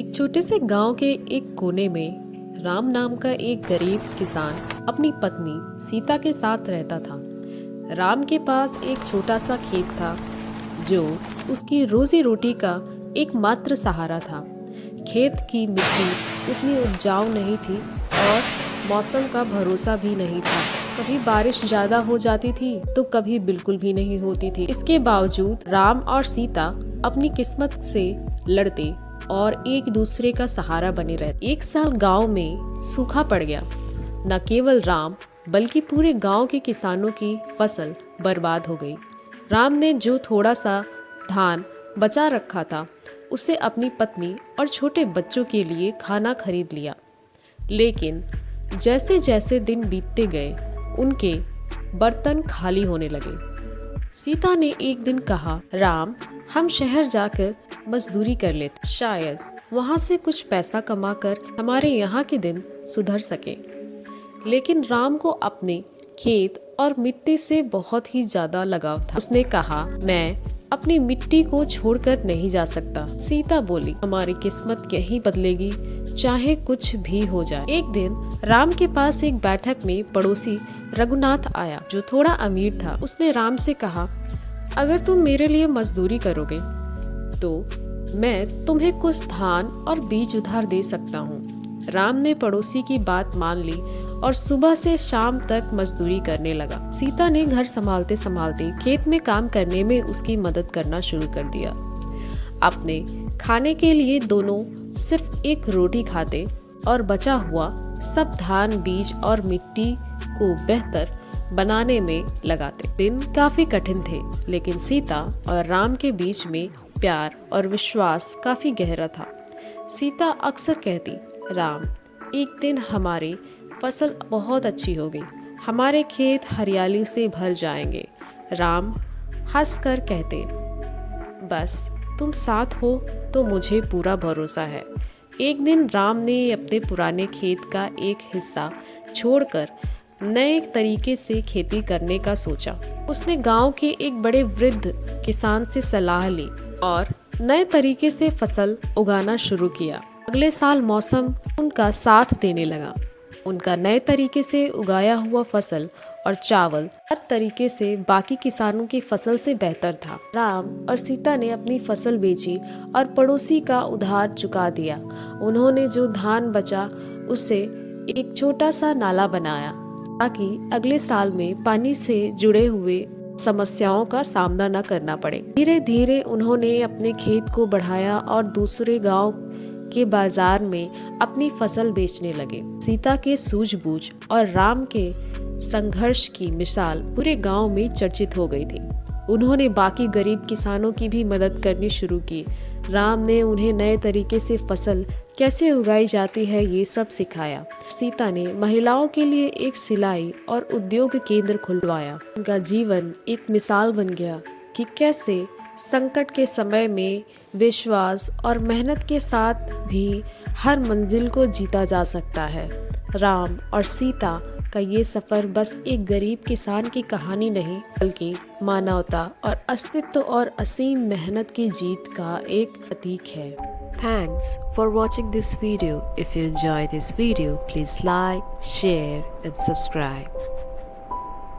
एक छोटे से गांव के एक कोने में राम नाम का एक गरीब किसान अपनी पत्नी सीता के साथ रहता था। राम के पास एक छोटा सा खेत था जो उसकी रोजी रोटी का एकमात्र सहारा था। खेत की मिट्टी उतनी उपजाऊ नहीं थी और मौसम का भरोसा भी नहीं था। कभी बारिश ज्यादा हो जाती थी तो कभी बिल्कुल भी नहीं होती थी। इसके बावजूद राम और सीता अपनी किस्मत से लड़ते और एक दूसरे का सहारा बने रहते। एक साल गांव में सूखा पड़ गया। न केवल राम बल्कि पूरे गांव के किसानों की फसल बर्बाद हो गई। राम ने जो थोड़ा सा धान बचा रखा था उसे अपनी पत्नी और छोटे बच्चों के लिए खाना खरीद लिया। लेकिन जैसे जैसे दिन बीतते गए उनके बर्तन खाली होने लगे। सीता ने एक दिन कहा, राम, हम शहर जाकर मजदूरी कर लेते, शायद वहाँ से कुछ पैसा कमाकर हमारे यहाँ के दिन सुधर सके। लेकिन राम को अपने खेत और मिट्टी से बहुत ही ज्यादा लगाव था। उसने कहा, मैं अपनी मिट्टी को छोड़कर नहीं जा सकता। सीता बोली, हमारी किस्मत यही बदलेगी, चाहे कुछ भी हो जाए। एक दिन राम के पास एक बैठक में पड़ोसी रघुनाथ आया जो थोड़ा अमीर था। उसने राम से कहा, अगर तुम मेरे लिए मजदूरी करोगे तो मैं तुम्हें कुछ धान और बीज उधार दे सकता हूँ। राम ने पड़ोसी की बात मान ली और सुबह से शाम तक मजदूरी करने लगा। सीता ने घर संभालते संभालते खेत में काम करने में उसकी मदद करना शुरू कर दिया। अपने खाने के लिए दोनों सिर्फ एक रोटी खाते और बचा हुआ सब धान, बीज और मिट्टी को बेहतर बनाने में लगाते। दिन काफी कठिन थे, लेकिन सीता और राम के बीच में प्यार और विश्वास काफी गहरा था। सीता अक्सर कहती, राम, एक दिन हमारी फसल बहुत अच्छी होगी, हमारे खेत हरियाली से भर जाएंगे। राम हंसकर कहते, बस तुम साथ हो तो मुझे पूरा भरोसा है। एक दिन राम ने अपने पुराने खेत का एक हिस्सा छोड़कर नए तरीके से खेती करने का सोचा। उसने गांव के एक बड़े वृद्ध किसान से सलाह ली और नए तरीके से फसल उगाना शुरू किया। अगले साल मौसम उनका साथ देने लगा। उनका नए तरीके से उगाया हुआ फसल और चावल हर तरीके से बाकी किसानों की फसल से बेहतर था। राम और सीता ने अपनी फसल बेची और पड़ोसी का उधार चुका दिया। उन्होंने जो धान बचा उससे एक छोटा सा नाला बनाया ताकि अगले साल में पानी से जुड़े हुए समस्याओं का सामना न करना पड़े। धीरे धीरे उन्होंने अपने खेत को बढ़ाया और दूसरे गांव के बाजार में अपनी फसल बेचने लगे। सीता के सूझबूझ और राम के संघर्ष की मिसाल पूरे गांव में चर्चित हो गई थी। उन्होंने बाकी गरीब किसानों की भी मदद करनी शुरू की। राम ने उन्हें नए तरीके से फसल कैसे उगाई जाती है ये सब सिखाया। सीता ने महिलाओं के लिए एक सिलाई और उद्योग केंद्र खुलवाया। उनका जीवन एक मिसाल बन गया कि कैसे संकट के समय में विश्वास और मेहनत के साथ भी हर मंजिल को जीता जा सकता है। राम और सीता का ये सफर बस एक गरीब किसान की कहानी नहीं, बल्कि मानवता और अस्तित्व और असीम मेहनत की जीत का एक प्रतीक है। Thanks for watching this video. If you enjoy this video, please like, share and subscribe.